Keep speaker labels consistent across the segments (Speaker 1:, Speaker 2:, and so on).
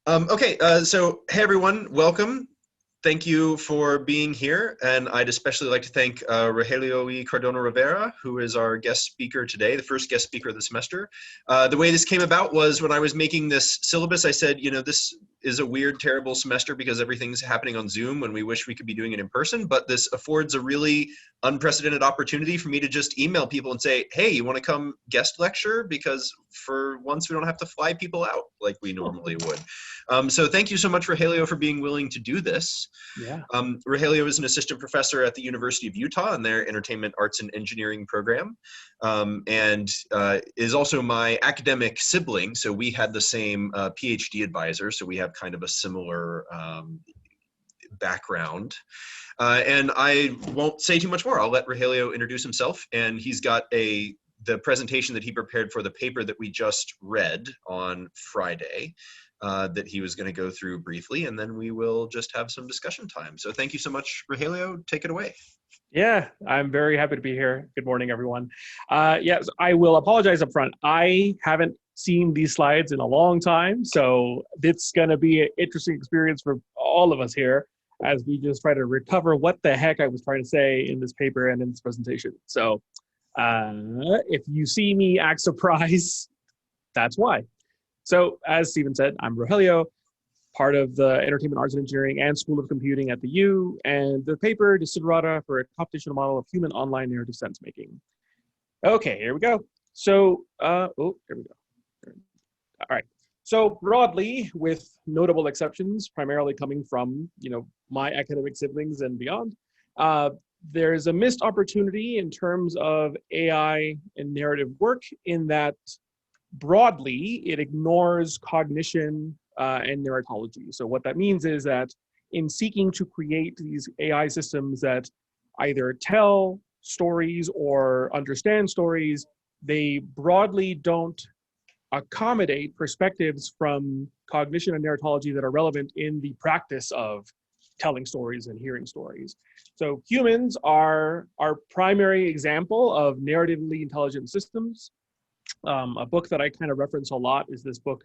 Speaker 1: So hey everyone, welcome. Thank you for being here, and I'd especially like to thank Rogelio y Cardona-Rivera, who is our guest speaker today, the first guest speaker of the semester. The way this came about was when I was making this syllabus, I said, you know, this is a weird, terrible semester because everything's happening on Zoom when we wish we could be doing it in person, but this affords a really unprecedented opportunity for me to just email people and say, hey, you want to come guest lecture? Because for once we don't have to fly people out like we normally would. So thank you so much, Rogelio, for being willing to do this.
Speaker 2: Yeah.
Speaker 1: Rogelio is an assistant professor at the University of Utah in their Entertainment Arts and Engineering program, and is also my academic sibling. So we had the same PhD advisor, so we have kind of a similar background. And I won't say too much more. I'll let Rogelio introduce himself, and he's got the presentation that he prepared for the paper that we just read on Friday that he was going to go through briefly, and then we will just have some discussion time. So thank you so much, Rogelio. Take it away.
Speaker 2: Yeah, I'm very happy to be here. Good morning, everyone. Yes, I will apologize up front. I haven't seen these slides in a long time, so it's going to be an interesting experience for all of us here as we just try to recover what the heck I was trying to say in this paper and in this presentation. So if you see me act surprised, that's why. So as Stephen said, I'm Rogelio, part of the Entertainment Arts and Engineering and School of Computing at the U, and the paper Desiderata for a computational model of human online narrative sense making. Okay, here we go. So, here we go. All right. So broadly, with notable exceptions, primarily coming from, my academic siblings and beyond, there's a missed opportunity in terms of AI and narrative work in that broadly, it ignores cognition and narratology. So what that means is that in seeking to create these AI systems that either tell stories or understand stories, they broadly don't accommodate perspectives from cognition and narratology that are relevant in the practice of telling stories and hearing stories. So humans are our primary example of narratively intelligent systems. A book that I kind of reference a lot is this book,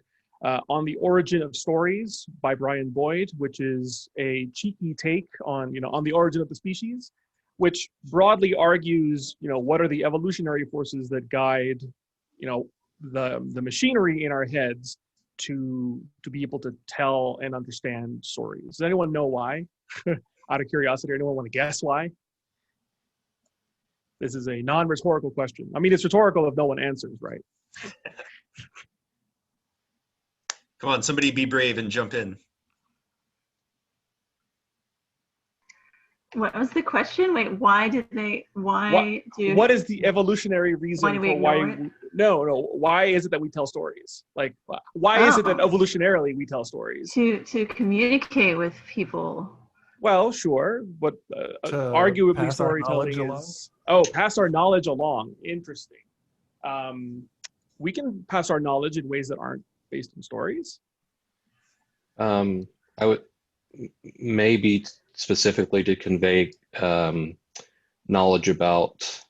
Speaker 2: On the Origin of Stories by Brian Boyd, which is a cheeky take on, on the origin of the species, which broadly argues, what are the evolutionary forces that guide, the machinery in our heads to be able to tell and understand stories. Does anyone know why? Out of curiosity, anyone want to guess why? This is a non-rhetorical question. I mean, it's rhetorical if no one answers, right?
Speaker 1: Come on, somebody be brave and jump in.
Speaker 3: What was the question? Wait, why
Speaker 2: what is the evolutionary reason for why? No, why is it that we tell stories? Like, why is it that evolutionarily we tell stories?
Speaker 3: To communicate with people.
Speaker 2: Well, sure, but arguably storytelling is pass our knowledge along. Interesting. We can pass our knowledge in ways that aren't based in stories.
Speaker 4: I would maybe specifically to convey knowledge about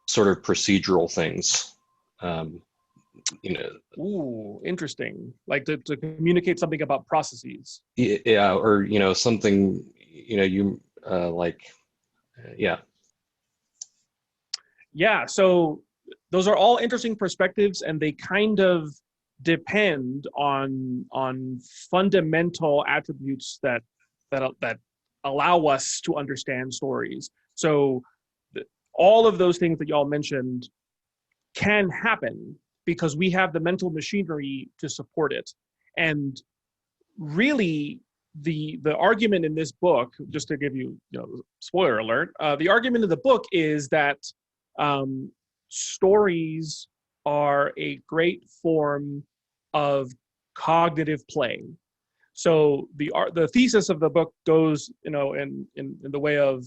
Speaker 4: sort of procedural things.
Speaker 2: Ooh, interesting. Like to communicate something about processes.
Speaker 4: Yeah, or something
Speaker 2: Yeah, so those are all interesting perspectives, and they kind of depend on fundamental attributes that allow us to understand stories. So all of those things that y'all mentioned can happen because we have the mental machinery to support it. And really, the argument in this book, just to give you, spoiler alert, the argument of the book is that stories are a great form of cognitive play. So the thesis of the book goes, in the way of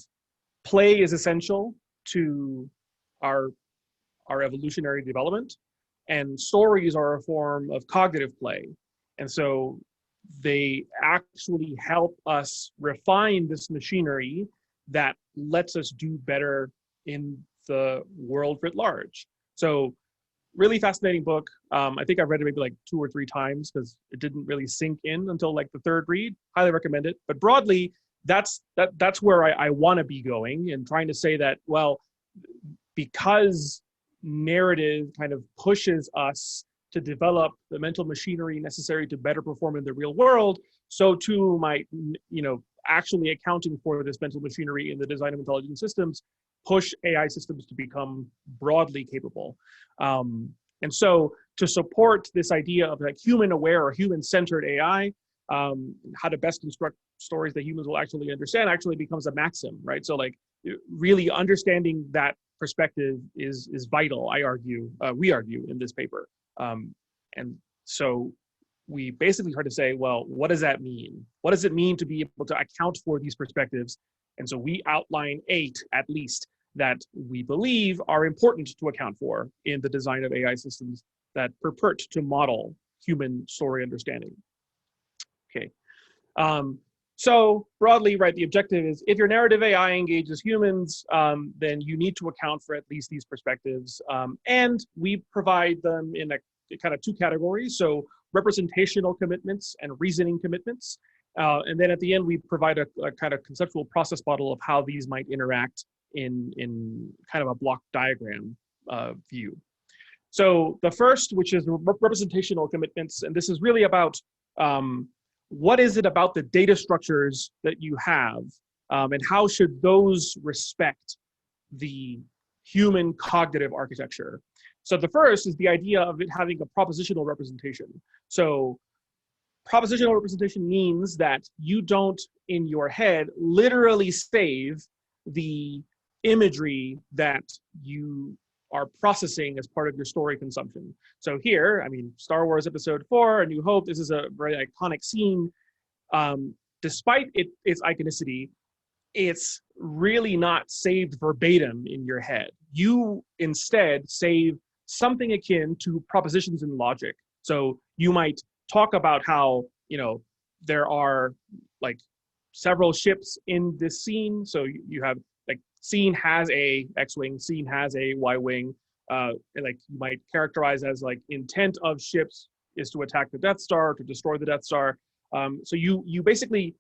Speaker 2: play is essential to our evolutionary development, and stories are a form of cognitive play. And so they actually help us refine this machinery that lets us do better in the world writ large. So really fascinating book. I think I've read it maybe like 2 or 3 times because it didn't really sink in until like the 3rd read. Highly recommend it. But broadly, that's where I want to be going, and trying to say that, well, because narrative kind of pushes us to develop the mental machinery necessary to better perform in the real world, so too might, actually accounting for this mental machinery in the design of intelligent systems push AI systems to become broadly capable. And so to support this idea of like human aware or human centered AI, how to best construct stories that humans will actually understand actually becomes a maxim, right? So like really understanding that perspective is vital, I argue, we argue in this paper. And so we basically try to say, well, what does that mean? What does it mean to be able to account for these perspectives? And so we outline 8 at least that we believe are important to account for in the design of AI systems that purport to model human story understanding. Okay. So broadly, right, the objective is if your narrative AI engages humans, then you need to account for at least these perspectives. And we provide them in a kind of 2 categories. So representational commitments and reasoning commitments. And then at the end, we provide a kind of conceptual process model of how these might interact in kind of a block diagram view. So the first, which is representational commitments, and this is really about what is it about the data structures that you have, and how should those respect the human cognitive architecture? So the first is the idea of it having a propositional representation. So propositional representation means that you don't, in your head, literally save the imagery that you are processing as part of your story consumption. So here, I mean, Star Wars Episode 4, A New Hope, this is a very iconic scene. Despite its iconicity, it's really not saved verbatim in your head. You instead save something akin to propositions in logic. So you might talk about how, there are like several ships in this scene. So you have like scene has a X-wing, scene has a Y-wing. And like you might characterize as like intent of ships is to attack the Death Star, to destroy the Death Star. So you basically,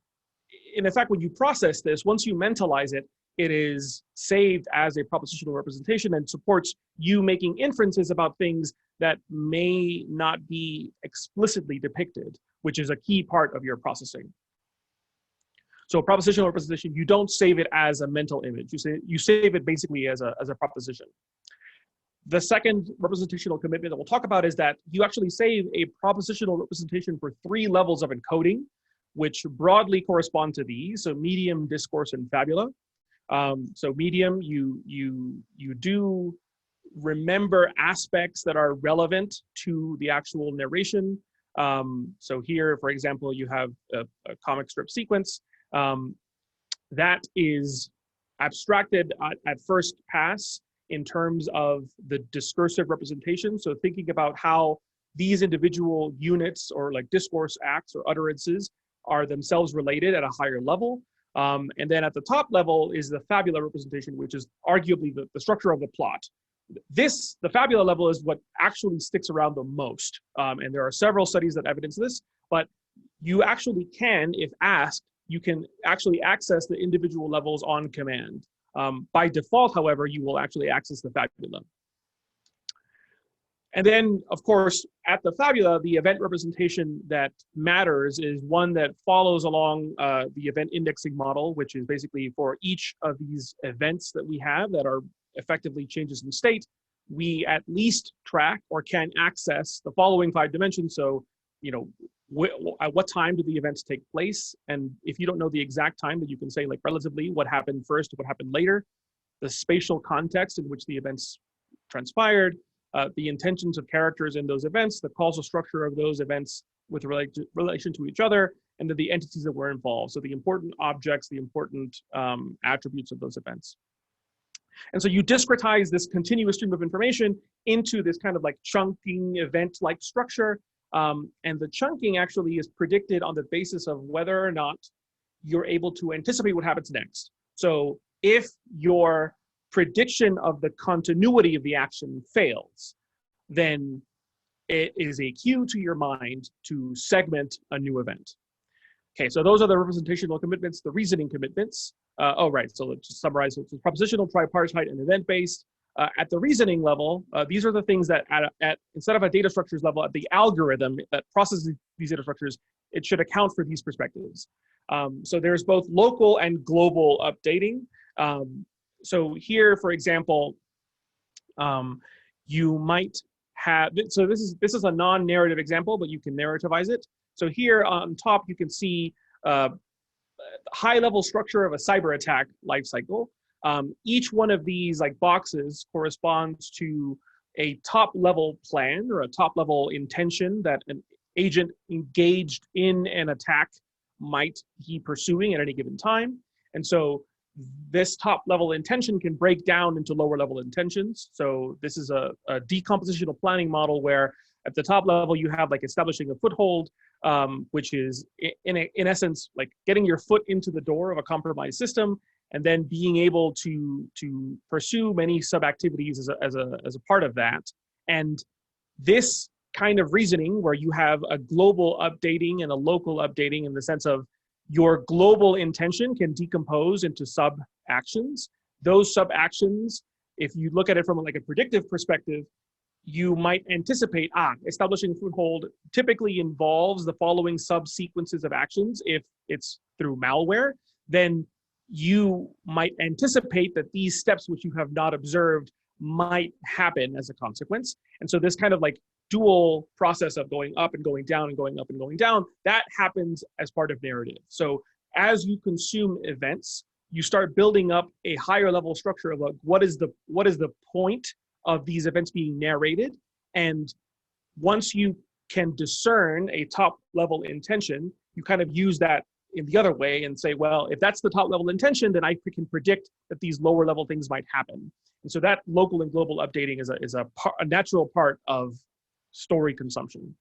Speaker 2: in effect, when you process this, once you mentalize it, it is saved as a propositional representation and supports you making inferences about things that may not be explicitly depicted, which is a key part of your processing. So propositional representation, you don't save it as a mental image. You save it basically as a proposition. The second representational commitment that we'll talk about is that you actually save a propositional representation for 3 levels of encoding, which broadly correspond to these. So medium, discourse, and fabula. So medium, you do remember aspects that are relevant to the actual narration. So here, for example, you have a comic strip sequence that is abstracted at first pass in terms of the discursive representation. So thinking about how these individual units or like discourse acts or utterances are themselves related at a higher level. And then at the top level is the fabula representation, which is arguably the structure of the plot. The fabula level is what actually sticks around the most. And there are several studies that evidence this, but you actually can, if asked, you can actually access the individual levels on command. By default, however, you will actually access the fabula. And then, of course, at the fabula, the event representation that matters is one that follows along the event indexing model, which is basically for each of these events that we have that are effectively changes in state, we at least track or can access the following 5 dimensions. So, at what time do the events take place? And if you don't know the exact time, then you can say like relatively what happened first, what happened later, the spatial context in which the events transpired, the intentions of characters in those events, the causal structure of those events with relation to each other, and then the entities that were involved. So the important objects, the important attributes of those events. And so you discretize this continuous stream of information into this kind of like chunking event-like structure. And the chunking actually is predicted on the basis of whether or not you're able to anticipate what happens next. So if your prediction of the continuity of the action fails, then it is a cue to your mind to segment a new event. Okay, so those are the representational commitments, the reasoning commitments. Oh, right, so let's just summarize. It's propositional, tripartite, and event-based. At the reasoning level, these are the things that instead of a data structures level, at the algorithm that processes these data structures, it should account for these perspectives. So there's both local and global updating. So here, for example, you might have, so this is a non-narrative example, but you can narrativize it. So here on top, you can see high-level structure of a cyber attack lifecycle. Each one of these like boxes corresponds to a top-level plan or a top-level intention that an agent engaged in an attack might be pursuing at any given time. And so this top-level intention can break down into lower-level intentions. So this is a decompositional planning model where at the top level, you have like establishing a foothold, which is in essence, like getting your foot into the door of a compromised system, and then being able to pursue many sub-activities as a part of that. And this kind of reasoning where you have a global updating and a local updating in the sense of your global intention can decompose into sub-actions. Those sub-actions, if you look at it from like a predictive perspective, you might anticipate, establishing a foothold typically involves the following subsequences of actions. If it's through malware, then you might anticipate that these steps which you have not observed might happen as a consequence. And so this kind of like dual process of going up and going down and going up and going down, that happens as part of narrative. So as you consume events, you start building up a higher level structure of like, what is the point of these events being narrated. And once you can discern a top level intention, you kind of use that in the other way and say, well, if that's the top level intention, then I can predict that these lower level things might happen. And so that local and global updating is a natural part of story consumption.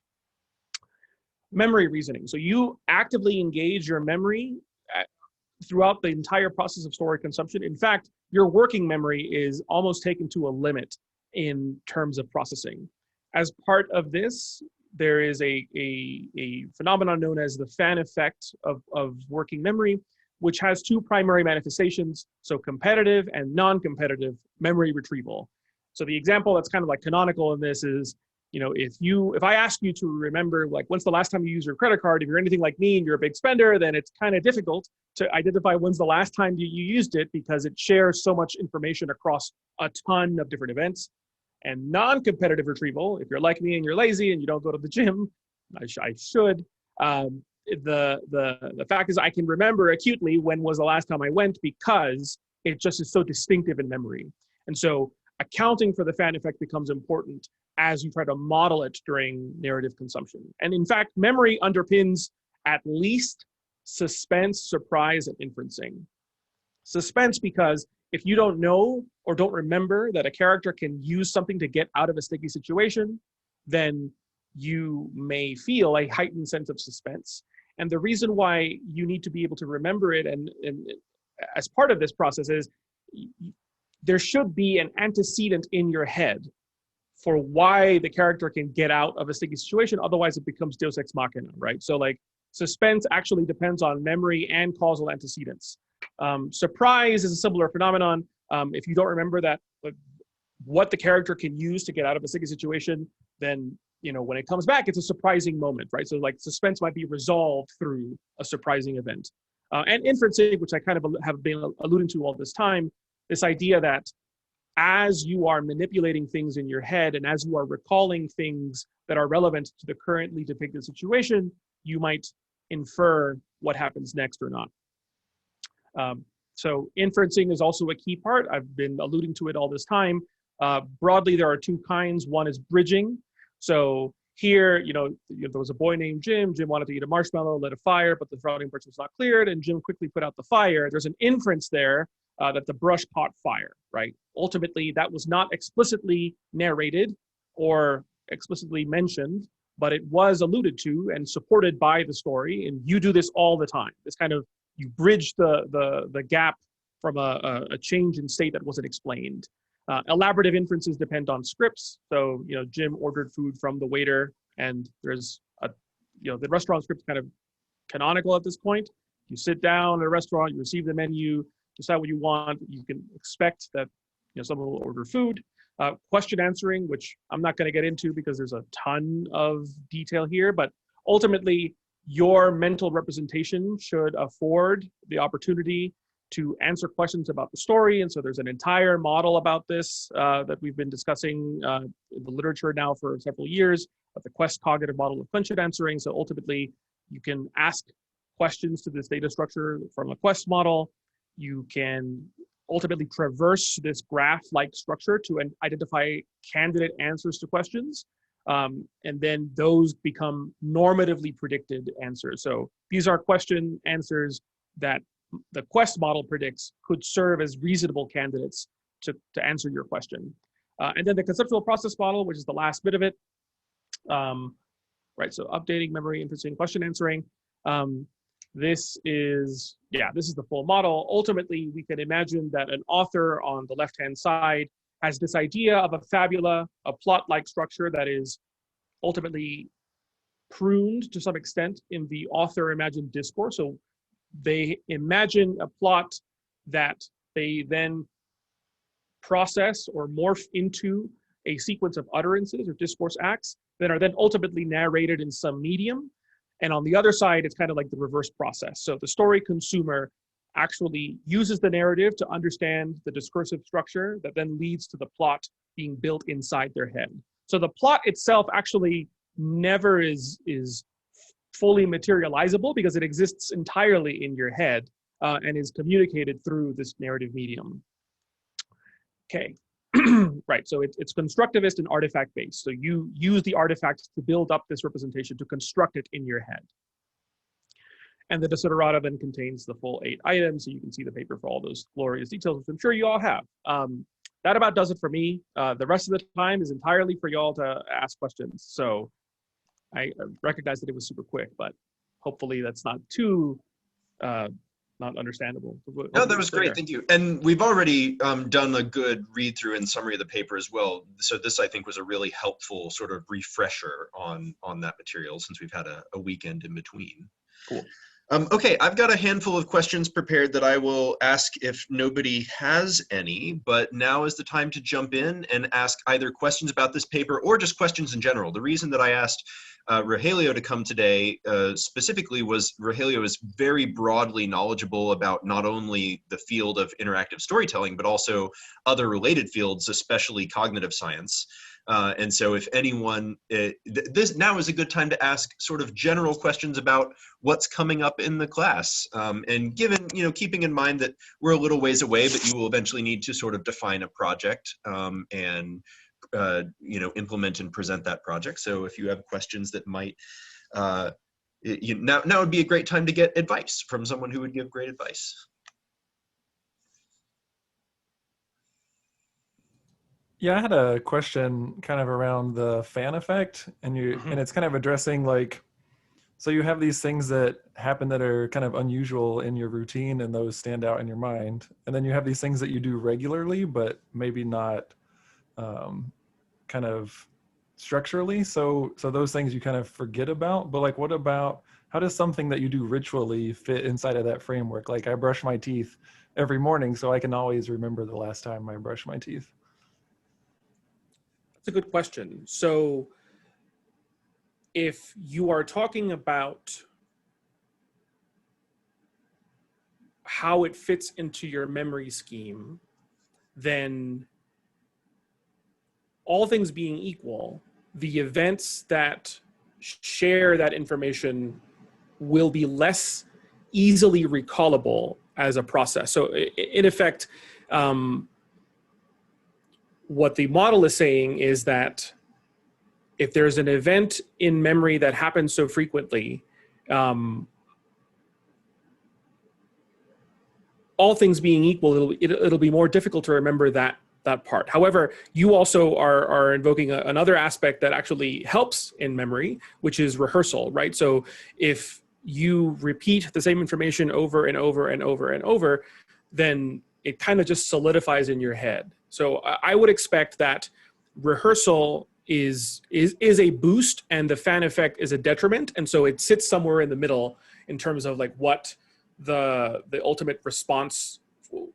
Speaker 2: Memory reasoning. So you actively engage your memory throughout the entire process of story consumption. In fact, your working memory is almost taken to a limit in terms of processing. As part of this, there is a phenomenon known as the fan effect of working memory, which has two primary manifestations, so competitive and non-competitive memory retrieval. So the example that's kind of like canonical in this is, you know, if I ask you to remember, like, when's the last time you used your credit card, if you're anything like me and you're a big spender, then it's kind of difficult to identify when's the last time you used it because it shares so much information across a ton of different events. And non-competitive retrieval, if you're like me and you're lazy and you don't go to the gym, I should. The fact is I can remember acutely when was the last time I went because it just is so distinctive in memory. And so accounting for the fan effect becomes important as you try to model it during narrative consumption. And in fact, memory underpins at least suspense, surprise, and inferencing. Suspense because if you don't know or don't remember that a character can use something to get out of a sticky situation, then you may feel a heightened sense of suspense. And the reason why you need to be able to remember it and as part of this process is there should be an antecedent in your head for why the character can get out of a sticky situation. Otherwise, it becomes Deus Ex Machina, right? So like suspense actually depends on memory and causal antecedents. Surprise is a similar phenomenon. If you don't remember that, what the character can use to get out of a sticky situation, then when it comes back, it's a surprising moment, right? So like suspense might be resolved through a surprising event. And inferencing, which I kind of have been alluding to all this time, this idea that as you are manipulating things in your head and as you are recalling things that are relevant to the currently depicted situation, you might infer what happens next or not. So inferencing is also a key part. I've been alluding to it all this time. Broadly, there are two kinds. One is bridging. So here, there was a boy named Jim. Jim wanted to eat a marshmallow, lit a fire, but the surrounding brush was not cleared, and Jim quickly put out the fire. There's an inference there that the brush caught fire, right? Ultimately, that was not explicitly narrated or explicitly mentioned, but it was alluded to and supported by the story. And you do this all the time. This kind of, you bridge the gap from a change in state that wasn't explained. Elaborative inferences depend on scripts. So, Jim ordered food from the waiter, and there's the restaurant script's kind of canonical at this point. You sit down at a restaurant, you receive the menu, decide what you want. You can expect that someone will order food. Question answering, which I'm not going to get into because there's a ton of detail here, but ultimately your mental representation should afford the opportunity to answer questions about the story. And so there's an entire model about this that we've been discussing in the literature now for several years, of the Quest cognitive model of question answering. So ultimately, you can ask questions to this data structure from a Quest model. You can ultimately traverse this graph-like structure to identify candidate answers to questions. And then those become normatively predicted answers. So these are question answers that the Quest model predicts could serve as reasonable candidates to answer your question. And then the conceptual process model, which is the last bit of it. Right, so updating memory, inferencing, question answering. This is the full model. Ultimately, we can imagine that an author on the left-hand side has this idea of a fabula, a plot-like structure that is ultimately pruned to some extent in the author-imagined discourse. So they imagine a plot that they then process or morph into a sequence of utterances or discourse acts that are then ultimately narrated in some medium. And on the other side, it's kind of like the reverse process. So the story consumer actually uses the narrative to understand the discursive structure that then leads to the plot being built inside their head. So the plot itself actually never is fully materializable because it exists entirely in your head and is communicated through this narrative medium. Okay. Right, so it's constructivist and artifact-based. So you use the artifacts to build up this representation, to construct it in your head. And the desiderata then contains the full 8 items, so you can see the paper for all those glorious details, which I'm sure you all have. That about does it for me. The rest of the time is entirely for y'all to ask questions. So I recognize that it was super quick, but hopefully that's not too not understandable.
Speaker 1: No, that was great. Thank you. And we've already done a good read through and summary of the paper as well. So this, I think, was a really helpful sort of refresher on that material since we've had a weekend in between.
Speaker 2: Cool.
Speaker 1: Okay, I've got a handful of questions prepared that I will ask if nobody has any, but now is the time to jump in and ask either questions about this paper or just questions in general. The reason that I asked Rogelio to come today specifically was Rogelio is very broadly knowledgeable about not only the field of interactive storytelling, but also other related fields, especially cognitive science. And so if anyone, this now is a good time to ask sort of general questions about what's coming up in the class. And given, keeping in mind that we're a little ways away, but you will eventually need to sort of define a project and implement and present that project. So if you have questions that might, now would be a great time to get advice from someone who would give great advice.
Speaker 5: Yeah, I had a question kind of around the fan effect, and it's kind of addressing so you have these things that happen that are kind of unusual in your routine, and those stand out in your mind, and then you have these things that you do regularly, but maybe not kind of structurally. So those things you kind of forget about. But what about, how does something that you do ritually fit inside of that framework? Like I brush my teeth every morning, so I can always remember the last time I brushed my teeth.
Speaker 2: That's a good question. So if you are talking about how it fits into your memory scheme, then all things being equal, the events that share that information will be less easily recallable as a process. So in effect, what the model is saying is that if there's an event in memory that happens so frequently, all things being equal, it'll be more difficult to remember that part. However, you also are invoking another aspect that actually helps in memory, which is rehearsal, right? So if you repeat the same information over and over and over and over, then it kind of just solidifies in your head. So I would expect that rehearsal is a boost and the fan effect is a detriment. And so it sits somewhere in the middle in terms of like what the ultimate response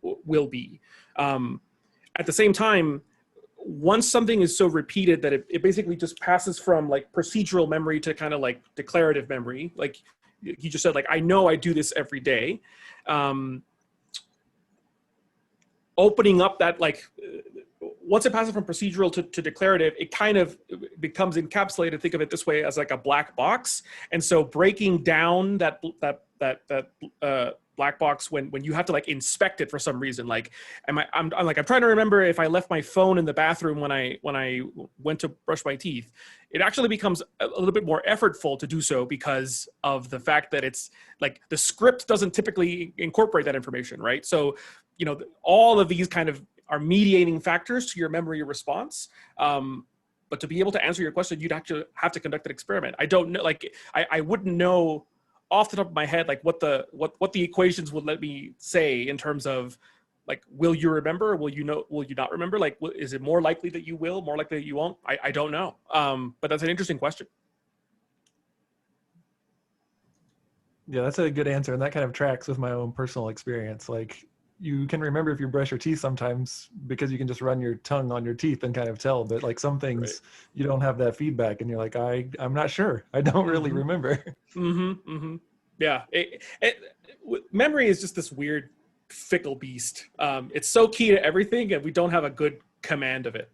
Speaker 2: will be. At the same time, once something is so repeated that it basically just passes from like procedural memory to kind of like declarative memory, like you just said, like, I know I do this every day. Opening up that, like, once it passes from procedural to declarative, it kind of becomes encapsulated. Think of it this way, as like a black box. And so breaking down that black box when you have to like inspect it for some reason, like I'm trying to remember if I left my phone in the bathroom when I went to brush my teeth. It actually becomes a little bit more effortful to do so because of the fact that it's like the script doesn't typically incorporate that information, right? So, you know, all of these kind of are mediating factors to your memory response. But to be able to answer your question, you'd actually have to conduct an experiment. I don't know, like I wouldn't know off the top of my head, like what the equations would let me say in terms of like, will you remember? Will you not remember? Like, is it more likely that you will, more likely that you won't? I don't know. But that's an interesting question.
Speaker 5: Yeah, that's a good answer. And that kind of tracks with my own personal experience. Like, you can remember if you brush your teeth sometimes because you can just run your tongue on your teeth and kind of tell, but like some things
Speaker 2: Right.
Speaker 5: you don't have that feedback and you're like, I'm not sure. I don't really remember.
Speaker 2: Yeah. Memory is just this weird, fickle beast. It's so key to everything and we don't have a good command of it.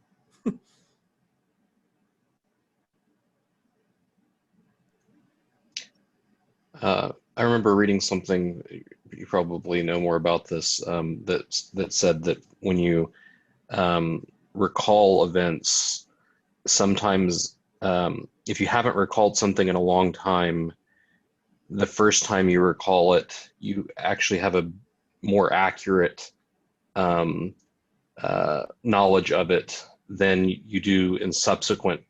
Speaker 4: I remember reading something, you probably know more about this, that said that when you recall events, sometimes if you haven't recalled something in a long time, the first time you recall it, you actually have a more accurate knowledge of it than you do in subsequent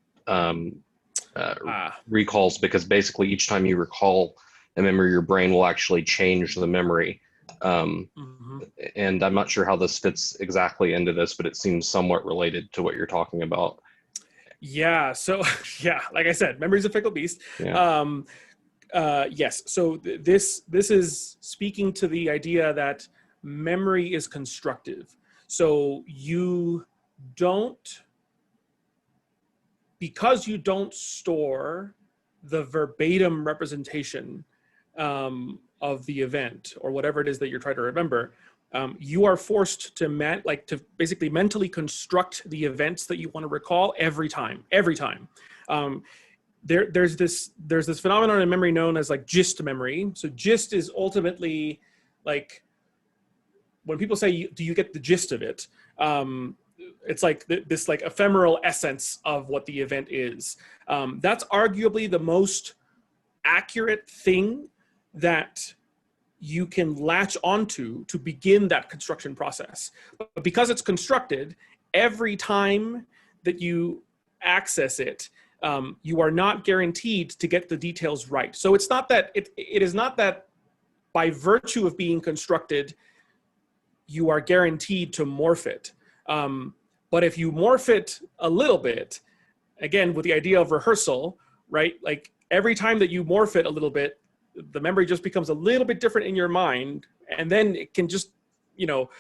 Speaker 4: recalls, because basically each time you recall a memory, your brain will actually change the memory. And I'm not sure how this fits exactly into this, but it seems somewhat related to what you're talking about.
Speaker 2: Yeah. So yeah, like I said, memory is a fickle beast.
Speaker 4: Yeah.
Speaker 2: Yes. So this is speaking to the idea that memory is constructive. So you don't, because you don't store the verbatim representation of the event or whatever it is that you're trying to remember, you are forced to basically mentally construct the events that you want to recall every time. There's this phenomenon in memory known as like gist memory. So gist is ultimately like when people say, do you get the gist of it? It's like this like ephemeral essence of what the event is. That's arguably the most accurate thing that you can latch onto to begin that construction process. But because it's constructed, every time that you access it, you are not guaranteed to get the details right. So it's not that it is not that by virtue of being constructed, you are guaranteed to morph it. But if you morph it a little bit, again, with the idea of rehearsal, right? Like every time that you morph it a little bit, the memory just becomes a little bit different in your mind. And then it can just, you know,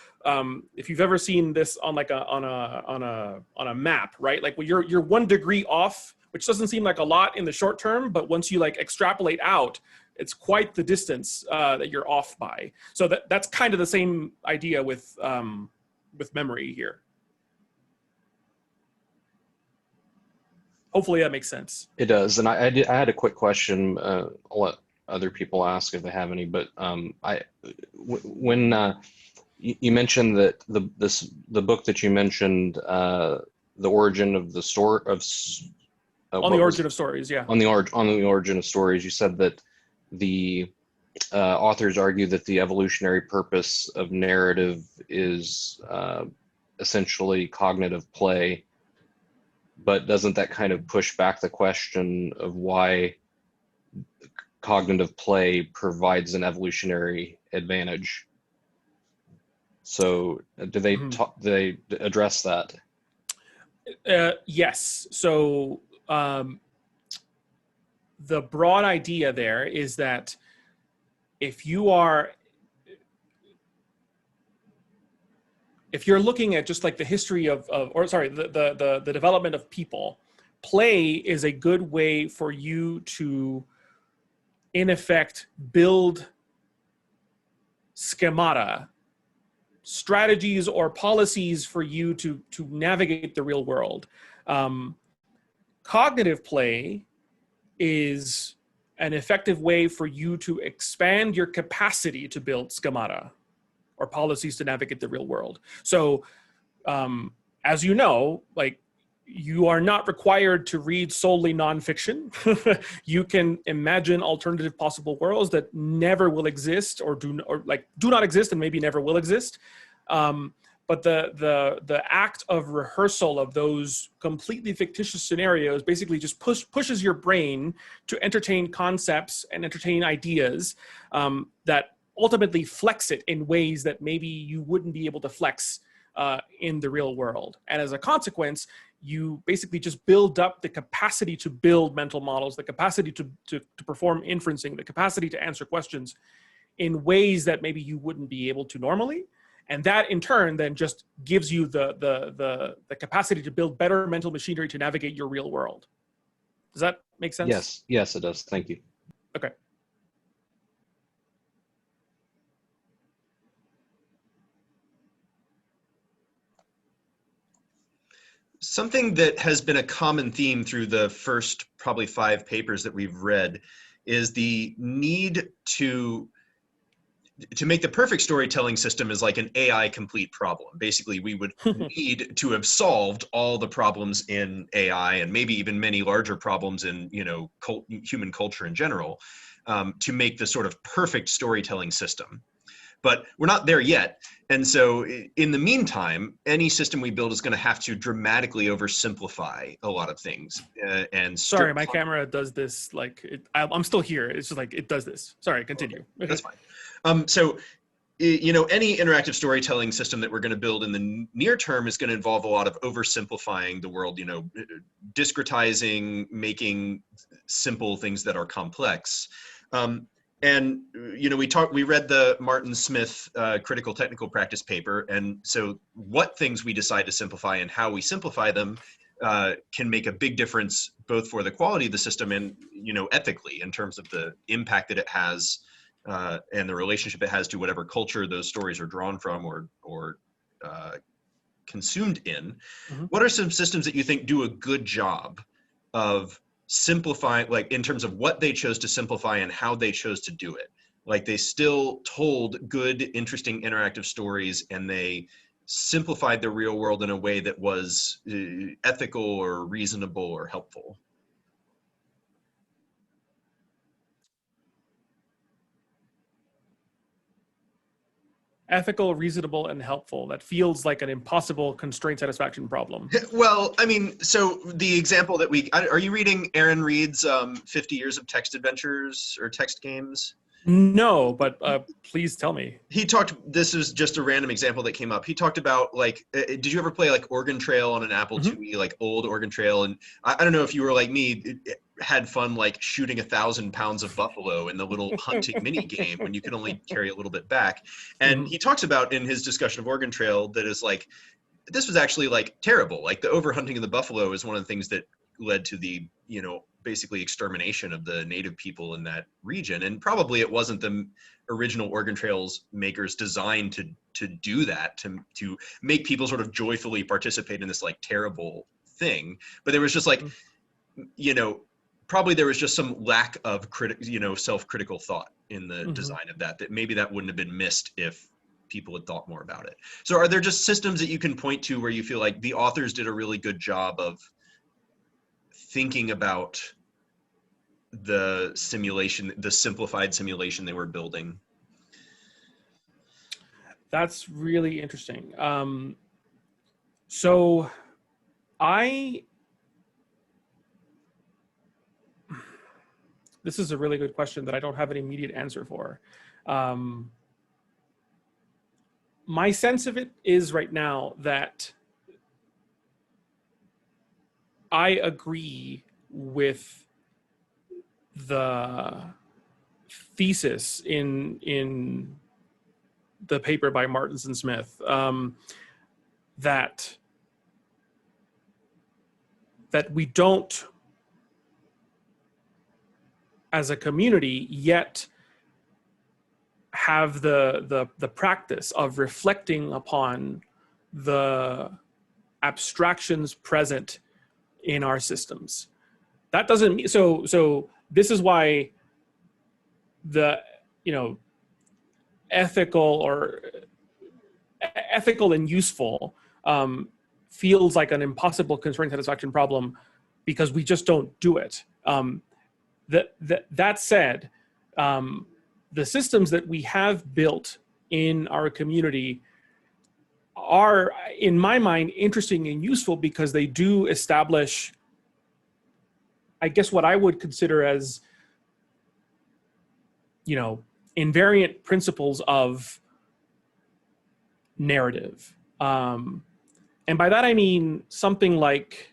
Speaker 2: if you've ever seen this on like on a map, right? Like when you're 1 degree off, which doesn't seem like a lot in the short term, but once you like extrapolate out, it's quite the distance that you're off by. So that's kind of the same idea with memory here. Hopefully that makes sense.
Speaker 4: It does. And I had a quick question. I'll let other people ask if they have any, but when you mentioned that the book that you mentioned, the origin of the story of
Speaker 2: on the origin of stories, yeah.
Speaker 4: On the origin of stories, you said that the authors argue that the evolutionary purpose of narrative is essentially cognitive play, but doesn't that kind of push back the question of why cognitive play provides an evolutionary advantage? So do they
Speaker 2: Mhm.
Speaker 4: do they address that?
Speaker 2: Yes. So the broad idea there is that if you're looking at just like the history the development of people, play is a good way for you to, in effect, build schemata, strategies or policies for you to navigate the real world. Cognitive play is an effective way for you to expand your capacity to build schemata or policies to navigate the real world. So, as you know, like, you are not required to read solely nonfiction. You can imagine alternative possible worlds that never will exist, or do not exist and maybe never will exist. But the act of rehearsal of those completely fictitious scenarios basically just pushes your brain to entertain concepts and entertain ideas that ultimately flex it in ways that maybe you wouldn't be able to flex in the real world. And as a consequence, you basically just build up the capacity to build mental models, the capacity to perform inferencing, the capacity to answer questions in ways that maybe you wouldn't be able to normally. And that in turn then just gives you the capacity to build better mental machinery to navigate your real world. Does that make sense?
Speaker 4: Yes, yes, it does. Thank you.
Speaker 2: Okay.
Speaker 1: Something that has been a common theme through the first probably 5 papers that we've read is the need to make the perfect storytelling system is like an AI complete problem. Basically, we would need to have solved all the problems in AI and maybe even many larger problems in, you know, human culture in general, to make the sort of perfect storytelling system. But we're not there yet. And so in the meantime, any system we build is going to have to dramatically oversimplify a lot of things. And
Speaker 2: Sorry, my camera does this, like, I'm still here. It's just like, it does this. Sorry, continue.
Speaker 1: Okay, that's fine. So, you know, any interactive storytelling system that we're going to build in the near term is going to involve a lot of oversimplifying the world, you know, discretizing, making simple things that are complex. And, you know, we read the Martin Smith critical technical practice paper. And so what things we decide to simplify and how we simplify them can make a big difference both for the quality of the system and, you know, ethically in terms of the impact that it has and the relationship it has to whatever culture those stories are drawn from or consumed in.
Speaker 2: Mhm.
Speaker 1: What are some systems that you think do a good job of simplifying, like in terms of what they chose to simplify and how they chose to do it? Like they still told good, interesting, interactive stories, and they simplified the real world in a way that was ethical or reasonable or helpful.
Speaker 2: Ethical, reasonable, and helpful. That feels like an impossible constraint satisfaction problem.
Speaker 1: Well, I mean, so the example that are you reading Aaron Reed's 50 Years of Text Adventures or Text Games?
Speaker 2: No, but please tell me.
Speaker 1: He talked, this is just a random example that came up. He talked about, like, did you ever play like Oregon Trail on an Apple IIe, like old Oregon Trail? And I don't know if you were like me, had fun like shooting 1,000 pounds of buffalo in the little hunting mini game when you could only carry a little bit back. And he talks about in his discussion of Oregon Trail that is like, this was actually like terrible. Like the overhunting of the buffalo is one of the things that led to the, you know, basically extermination of the native people in that region. And probably it wasn't the original Oregon Trail's makers designed to do that, to make people sort of joyfully participate in this like terrible thing. But there was just like, you know, probably there was just some lack of self-critical thought in the design of that maybe that wouldn't have been missed if people had thought more about it. So are there just systems that you can point to where you feel like the authors did a really good job of thinking about the simulation, the simplified simulation they were building?
Speaker 2: That's really interesting. So this is a really good question that I don't have an immediate answer for. my sense of it is right now that I agree with the thesis in the paper by Martinson Smith, that we don't, as a community, yet have the practice of reflecting upon the abstractions present in our systems. That doesn't mean, so this is why the, ethical and useful feels like an impossible constraint satisfaction problem, because we just don't do it. That said, the systems that we have built in our community are, in my mind, interesting and useful because they do establish, I guess, what I would consider as, invariant principles of narrative. And by that, I mean something like,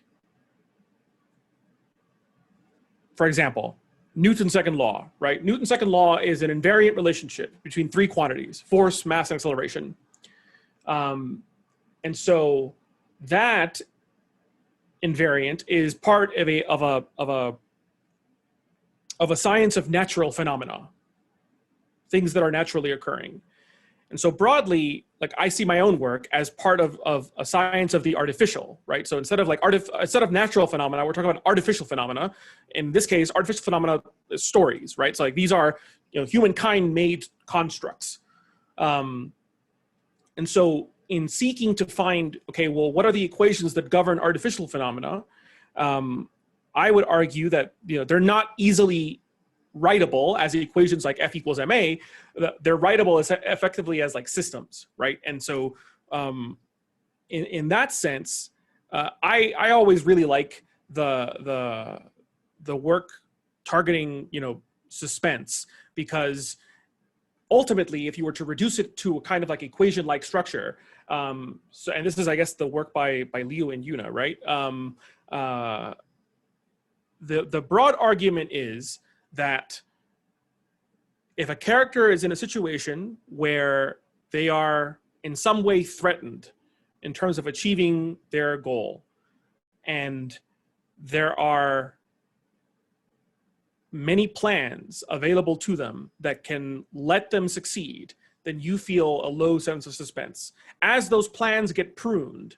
Speaker 2: for example, Newton's second law, right? Newton's second law is an invariant relationship between three quantities: force, mass, and acceleration. And so that invariant is part of a science of natural phenomena, things that are naturally occurring. And so broadly, like, I see my own work as part of a science of the artificial, right? So instead of natural phenomena, we're talking about artificial phenomena. In this case, artificial phenomena is stories, right? So like, these are, humankind made constructs. And so in seeking to find, okay, well, what are the equations that govern artificial phenomena? I would argue that, they're not easily writable as equations like F equals ma. They're writable as effectively as like systems, right? And so in that sense, I always really like the work targeting, suspense, because ultimately, if you were to reduce it to a kind of like equation-like structure, and this is, I guess, the work by Leo and Yuna, right? The broad argument is that if a character is in a situation where they are in some way threatened in terms of achieving their goal, and there are many plans available to them that can let them succeed, then you feel a low sense of suspense. As those plans get pruned,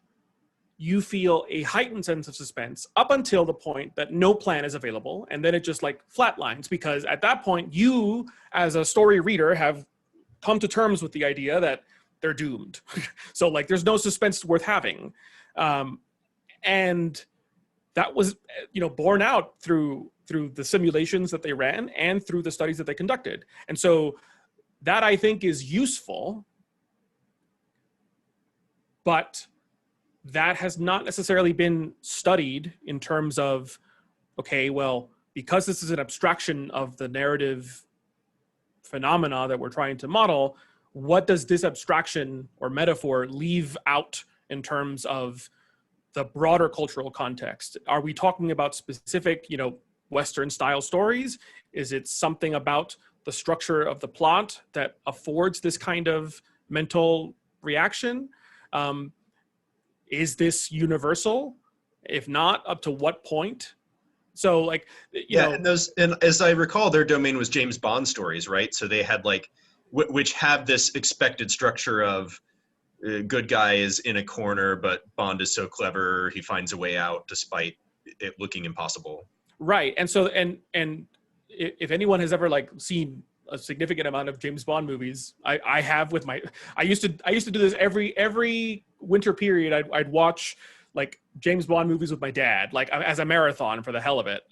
Speaker 2: you feel a heightened sense of suspense up until the point that no plan is available, and then it just like flatlines, because at that point, you as a story reader have come to terms with the idea that they're doomed. So like, there's no suspense worth having. And that was, borne out through the simulations that they ran and through the studies that they conducted. And so that, I think, is useful, but that has not necessarily been studied in terms of, okay, well, because this is an abstraction of the narrative phenomena that we're trying to model, what does this abstraction or metaphor leave out in terms of the broader cultural context? Are we talking about specific, Western style stories? Is it something about the structure of the plot that affords this kind of mental reaction? Is this universal? If not, up to what point? So like, you know,
Speaker 1: and as I recall, their domain was James Bond stories, right? So they had like, which have this expected structure of good guy is in a corner, but Bond is so clever, he finds a way out despite it looking impossible.
Speaker 2: Right. And so, and if anyone has ever like seen a significant amount of James Bond movies, I have with my, I used to do this every winter period. I'd watch like James Bond movies with my dad, like as a marathon for the hell of it.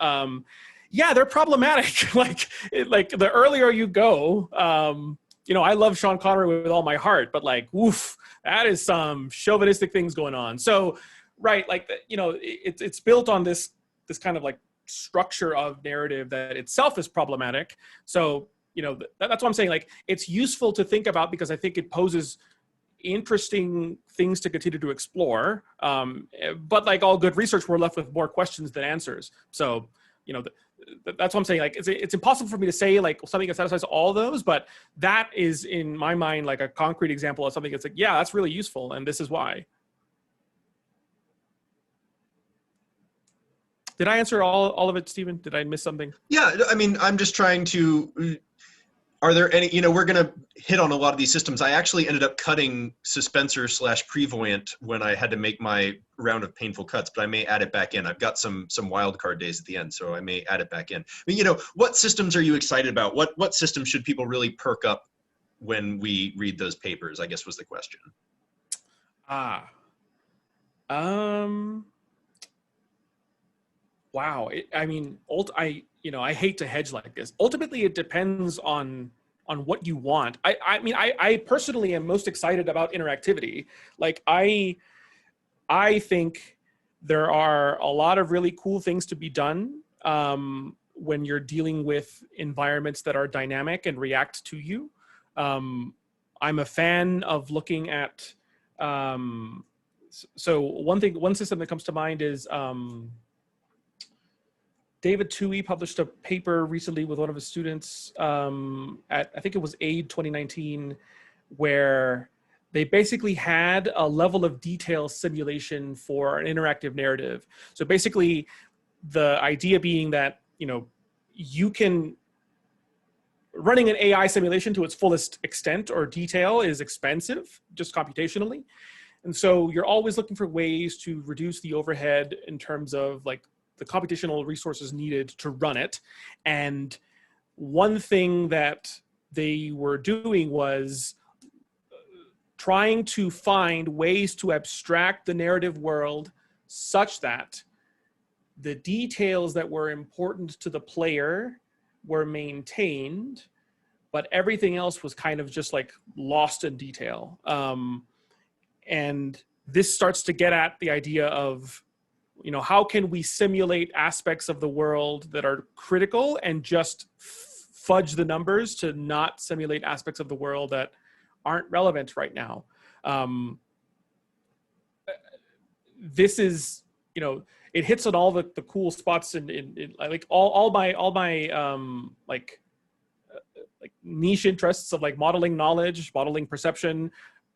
Speaker 2: Yeah, they're problematic. like the earlier you go, you know, I love Sean Connery with all my heart, but like, woof, that is some chauvinistic things going on. So, right, like, you know, it's built on this kind of like structure of narrative that itself is problematic. So, you know, that's what I'm saying. Like, it's useful to think about because I think it poses interesting things to continue to explore. But like all good research, we're left with more questions than answers. So, you know, that's what I'm saying. Like, it's impossible for me to say like something that satisfies all those, but that is in my mind like a concrete example of something that's like, yeah, that's really useful, and this is why. Did I answer all of it, Stephen? Did I miss something?
Speaker 1: Yeah, I mean, I'm just trying to, are there any, you know, we're going to hit on a lot of these systems. I actually ended up cutting suspensor / prevoyant when I had to make my round of painful cuts, but I may add it back in. I've got some wild card days at the end, so I may add it back in. I mean, you know, what systems are you excited about? What systems should people really perk up when we read those papers, I guess was the question.
Speaker 2: Wow. I mean, I hate to hedge like this. Ultimately, it depends on what you want. I mean, I personally am most excited about interactivity. Like, I think there are a lot of really cool things to be done when you're dealing with environments that are dynamic and react to you. I'm a fan of looking at, so one system that comes to mind is, David Toohey published a paper recently with one of his students at, I think it was AID 2019, where they basically had a level of detail simulation for an interactive narrative. So basically, the idea being that, you know, you can, running an AI simulation to its fullest extent or detail is expensive, just computationally. And so you're always looking for ways to reduce the overhead in terms of like the computational resources needed to run it. And one thing that they were doing was trying to find ways to abstract the narrative world such that the details that were important to the player were maintained, but everything else was kind of just like lost in detail. And this starts to get at the idea of, you know, how can we simulate aspects of the world that are critical and just fudge the numbers to not simulate aspects of the world that aren't relevant right now. This is, you know, it hits on all the cool spots in like all my like niche interests of like modeling knowledge, modeling perception,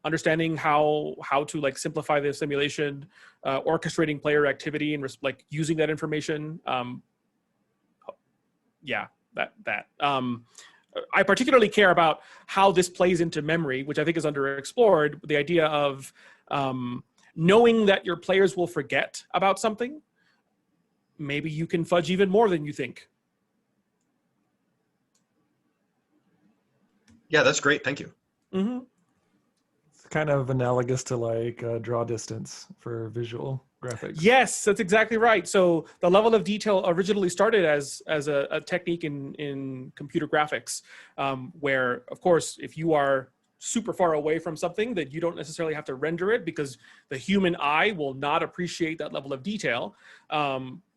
Speaker 2: understanding how to like simplify the simulation, orchestrating player activity and like using that information. Yeah, that. I particularly care about how this plays into memory, which I think is underexplored. The idea of knowing that your players will forget about something. Maybe you can fudge even more than you think.
Speaker 1: Yeah, that's great. Thank you.
Speaker 2: Mm-hmm.
Speaker 5: It's kind of analogous to like draw distance for visual graphics.
Speaker 2: Yes, that's exactly right. So the level of detail originally started as a technique in computer graphics, where, of course, if you are super far away from something, that you don't necessarily have to render it because the human eye will not appreciate that level of detail.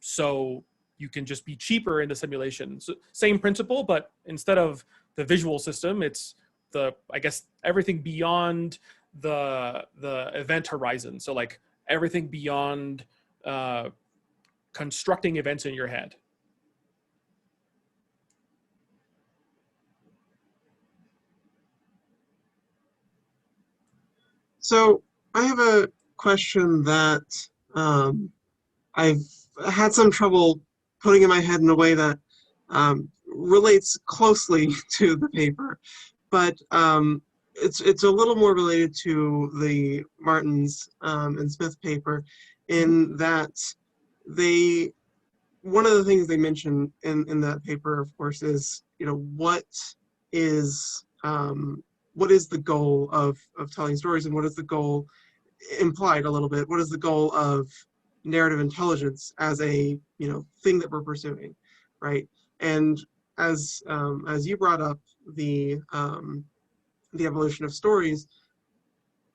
Speaker 2: So you can just be cheaper in the simulation. So same principle, but instead of the visual system, it's I guess everything beyond the event horizon. So like everything beyond constructing events in your head.
Speaker 6: So I have a question that I've had some trouble putting in my head in a way that relates closely to the paper, but it's a little more related to the Martins and Smith paper, in that one of the things they mention in that paper, of course, is, you know, what is the goal of telling stories, and what is the goal, implied a little bit, what is the goal of narrative intelligence as a, you know, thing that we're pursuing, right? And as you brought up the evolution of stories,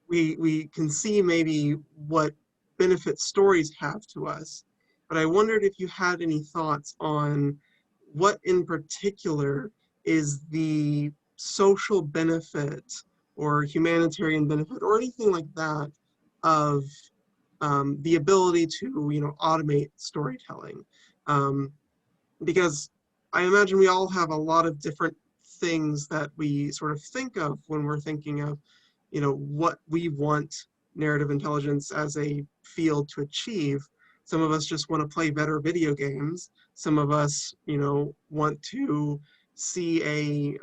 Speaker 6: we can see maybe what benefits stories have to us, but I wondered if you had any thoughts on what in particular is the social benefit or humanitarian benefit or anything like that of the ability to, you know, automate storytelling. Because I imagine we all have a lot of different things that we sort of think of when we're thinking of, you know, what we want narrative intelligence as a field to achieve. Some of us just want to play better video games. Some of us, you know, want to see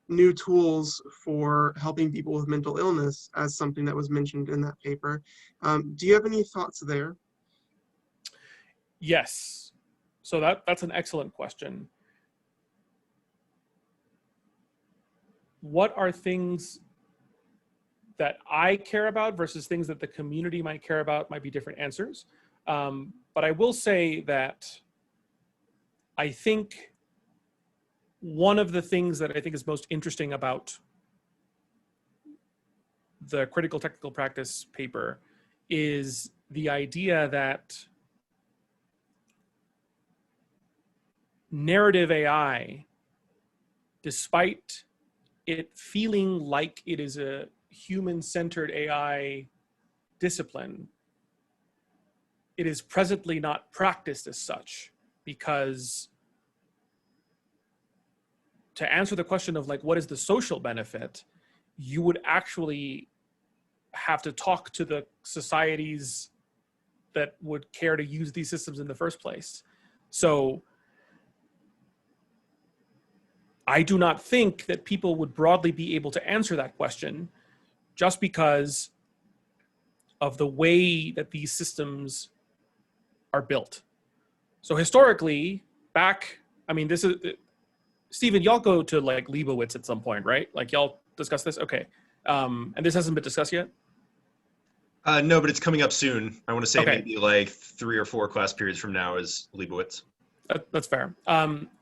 Speaker 6: new tools for helping people with mental illness, as something that was mentioned in that paper. Do you have any thoughts there?
Speaker 2: Yes. So that's an excellent question. What are things that I care about versus things that the community might care about might be different answers. But I will say that I think one of the things that I think is most interesting about the critical technical practice paper is the idea that narrative AI, despite it feeling like it is a human-centered AI discipline, it is presently not practiced as such, because to answer the question of like, what is the social benefit, you would actually have to talk to the societies that would care to use these systems in the first place. So I do not think that people would broadly be able to answer that question just because of the way that these systems are built. So historically, I mean, this is, Stephen, y'all go to like Leibowitz at some point, right? Like y'all discuss this? Okay. And this hasn't been discussed yet?
Speaker 1: No, but it's coming up soon. I want to say
Speaker 2: Okay.
Speaker 1: maybe like 3 or 4 class periods from now is Leibowitz.
Speaker 2: That's fair.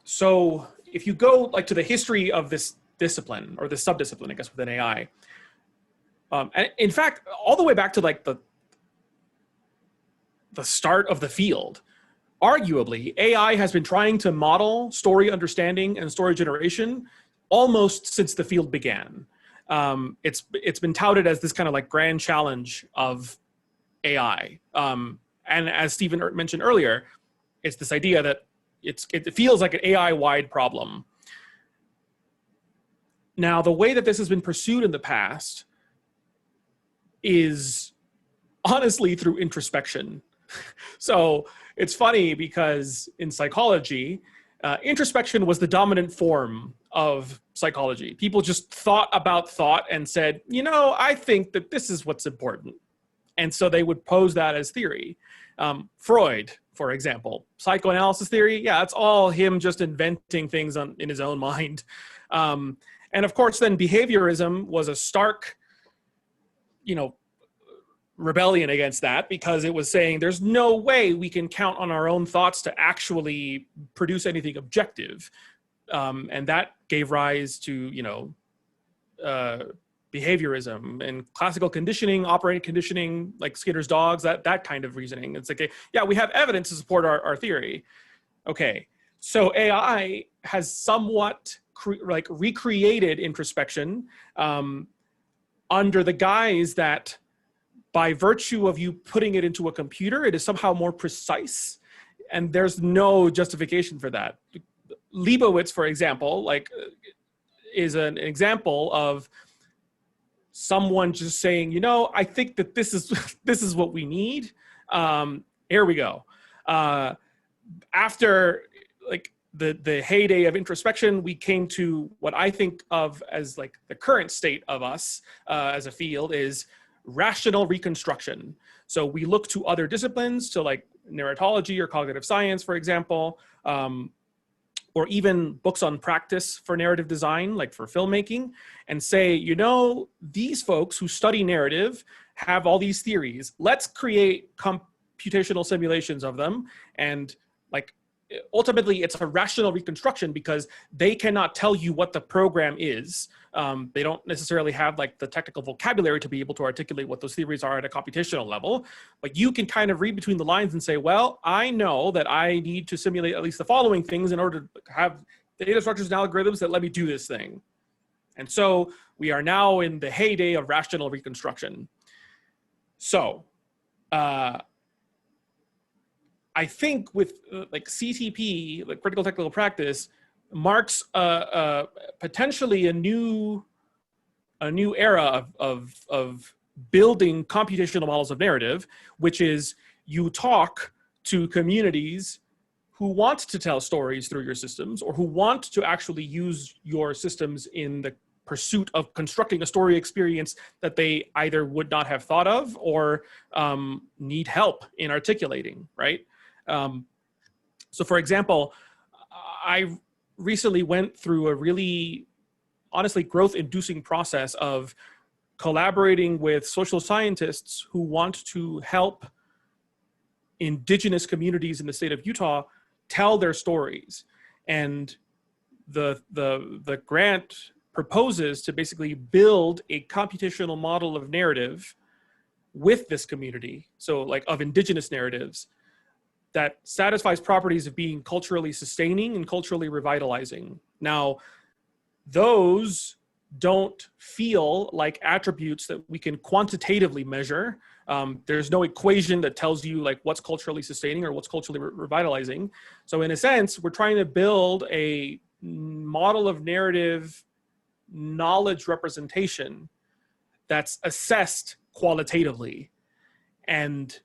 Speaker 2: So if you go like to the history of this discipline or this subdiscipline, I guess, within AI, and in fact, all the way back to like the start of the field, arguably, AI has been trying to model story understanding and story generation almost since the field began. It's been touted as this kind of like grand challenge of AI. And as Stephen mentioned earlier, it's this idea that it feels like an AI-wide problem. Now, the way that this has been pursued in the past is honestly through introspection. So it's funny because in psychology, introspection was the dominant form of psychology. People just thought about thought and said, you know, I think that this is what's important. And so they would pose that as theory. Freud, for example, psychoanalysis theory, yeah, it's all him just inventing things in his own mind. And of course, then behaviorism was a stark, you know, rebellion against that, because it was saying there's no way we can count on our own thoughts to actually produce anything objective. And that gave rise to, you know, behaviorism and classical conditioning, operating conditioning, like Skinner's dogs, that kind of reasoning. It's like, yeah, we have evidence to support our theory. Okay, so AI has somewhat recreated introspection under the guise that by virtue of you putting it into a computer, it is somehow more precise, and there's no justification for that. Leibowitz, for example, like is an example of someone just saying, you know, I think that this is what we need. Here we go. After like the heyday of introspection, we came to what I think of as like the current state of us as a field is rational reconstruction. So we look to other disciplines, to like narratology or cognitive science, for example, or even books on practice for narrative design, like for filmmaking, and say, you know, these folks who study narrative have all these theories. Let's create computational simulations of them. And like, ultimately, it's a rational reconstruction because they cannot tell you what the program is. They don't necessarily have like the technical vocabulary to be able to articulate what those theories are at a computational level. But you can kind of read between the lines and say, well, I know that I need to simulate at least the following things in order to have data structures and algorithms that let me do this thing. And so we are now in the heyday of rational reconstruction. So I think with like CTP, like critical technical practice, marks potentially a new era of building computational models of narrative, which is you talk to communities who want to tell stories through your systems, or who want to actually use your systems in the pursuit of constructing a story experience that they either would not have thought of or need help in articulating, right? So for example, I recently went through a really, honestly, growth-inducing process of collaborating with social scientists who want to help indigenous communities in the state of Utah tell their stories. And the grant proposes to basically build a computational model of narrative with this community, so like of indigenous narratives, that satisfies properties of being culturally sustaining and culturally revitalizing. Now, those don't feel like attributes that we can quantitatively measure. There's no equation that tells you like what's culturally sustaining or what's culturally revitalizing. So in a sense, we're trying to build a model of narrative knowledge representation that's assessed qualitatively. And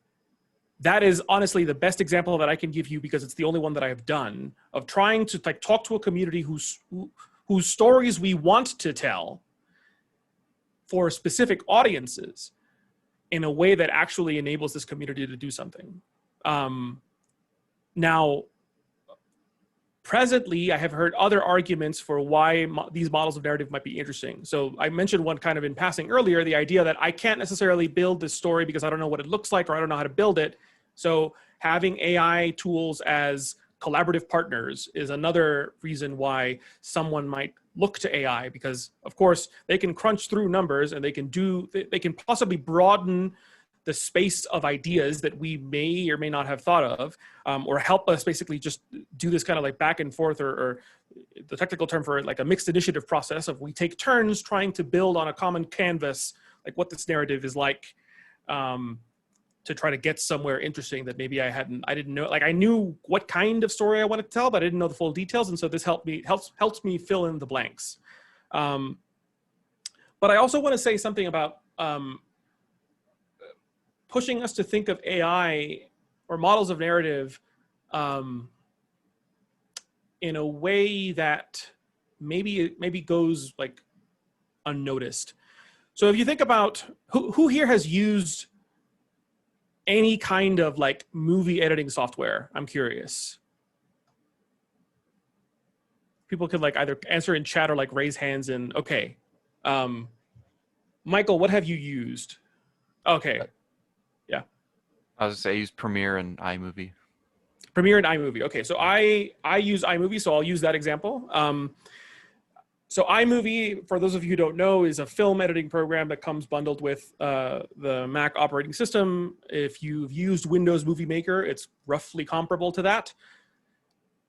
Speaker 2: that is honestly the best example that I can give you, because it's the only one that I have done, of trying to like talk to a community whose stories we want to tell for specific audiences in a way that actually enables this community to do something. Now, presently, I have heard other arguments for why these models of narrative might be interesting. So I mentioned one kind of in passing earlier, the idea that I can't necessarily build this story because I don't know what it looks like or I don't know how to build it. So having AI tools as collaborative partners is another reason why someone might look to AI, because of course they can crunch through numbers and they can possibly broaden the space of ideas that we may or may not have thought of, or help us basically just do this kind of like back and forth, or the technical term for it, like a mixed initiative process of we take turns trying to build on a common canvas, like what this narrative is like, to try to get somewhere interesting that maybe I didn't know. Like I knew what kind of story I wanted to tell, but I didn't know the full details. And so this helps me fill in the blanks. But I also want to say something about pushing us to think of AI or models of narrative in a way that maybe goes like unnoticed. So if you think about who here has used any kind of like movie editing software, I'm curious. People could like either answer in chat or like raise hands and okay. Michael, what have you used? Okay. Yeah.
Speaker 7: I was gonna say I use Premiere and iMovie.
Speaker 2: Premiere and iMovie. Okay, so I use iMovie, so I'll use that example. So iMovie, for those of you who don't know, is a film editing program that comes bundled with the Mac operating system. If you've used Windows Movie Maker, it's roughly comparable to that.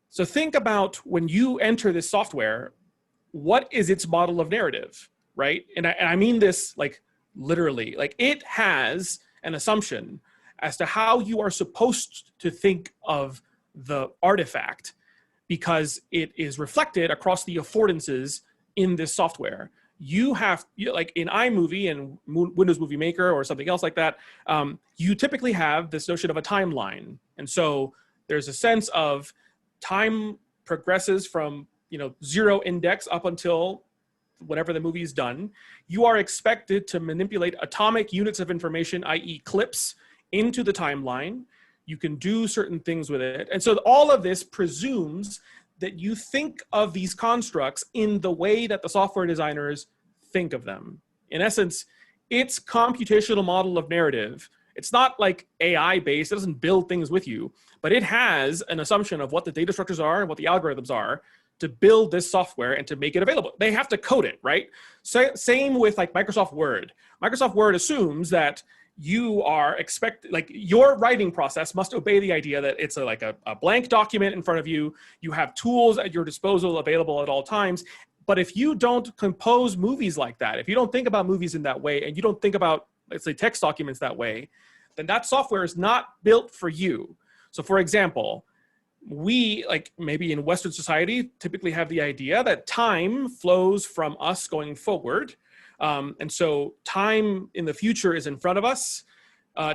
Speaker 2: So think about when you enter this software, what is its model of narrative, right? And I mean this like literally, like it has an assumption as to how you are supposed to think of the artifact, because it is reflected across the affordances in this software. You have, like in iMovie and Windows Movie Maker or something else like that, you typically have this notion of a timeline. And so there's a sense of time progresses from 0 index up until whenever the movie is done. You are expected to manipulate atomic units of information, i.e. clips, into the timeline. You can do certain things with it. And so all of this presumes that you think of these constructs in the way that the software designers think of them. In essence, it's computational model of narrative. It's not like AI based, it doesn't build things with you, but it has an assumption of what the data structures are and what the algorithms are to build this software and to make it available. They have to code it, right? So, same with like Microsoft Word. Microsoft Word assumes that you are like your writing process must obey the idea that it's like a blank document in front of you. You have tools at your disposal available at all times, But if you don't compose movies like that, if you don't think about movies in that way, and you don't think about, let's say, text documents that way, then that software is not built for you. So for example, we, like maybe in Western society, typically have the idea that time flows from us going forward. And so time in the future is in front of us.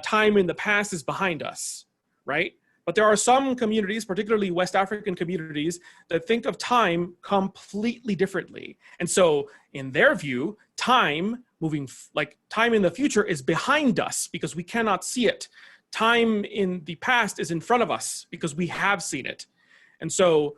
Speaker 2: Time in the past is behind us, right? But there are some communities, particularly West African communities, that think of time completely differently. And so in their view, time time in the future is behind us because we cannot see it. Time in the past is in front of us because we have seen it. And so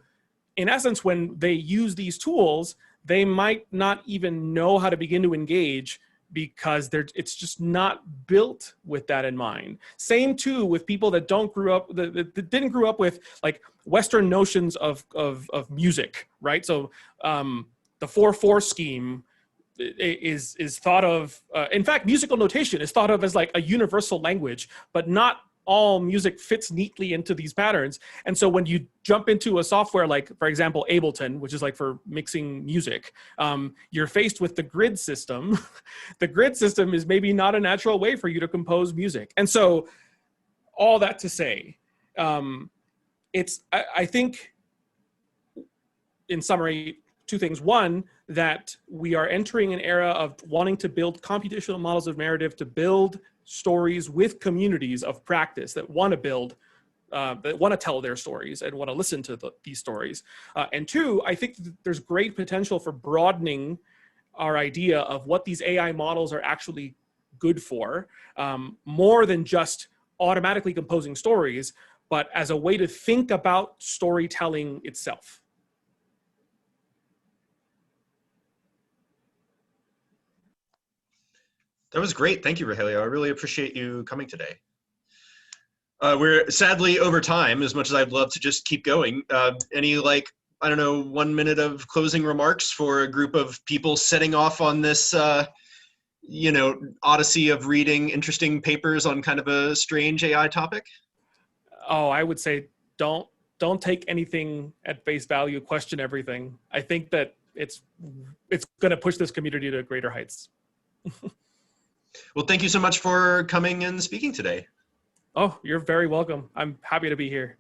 Speaker 2: in essence, when they use these tools, they might not even know how to begin to engage because it's just not built with that in mind. Same too with people that that didn't grow up with like Western notions of music, right? So the 4/4 scheme is thought of, in fact, musical notation is thought of as like a universal language, but not all music fits neatly into these patterns. And so when you jump into a software like, for example, Ableton, which is like for mixing music, you're faced with the grid system. The grid system is maybe not a natural way for you to compose music. And so all that to say, I think in summary, two things. One, that we are entering an era of wanting to build computational models of narrative to build stories with communities of practice that want to build, that want to tell their stories and want to listen to these stories. And two, I think there's great potential for broadening our idea of what these AI models are actually good for, more than just automatically composing stories, but as a way to think about storytelling itself.
Speaker 1: That was great. Thank you, Rogelio. I really appreciate you coming today. We're sadly over time, as much as I'd love to just keep going. Any, like, I don't know, 1 minute of closing remarks for a group of people setting off on this, odyssey of reading interesting papers on kind of a strange AI topic?
Speaker 2: Oh, I would say don't take anything at face value, question everything. I think that it's going to push this community to greater heights.
Speaker 1: Well, thank you so much for coming and speaking today.
Speaker 2: Oh, you're very welcome. I'm happy to be here.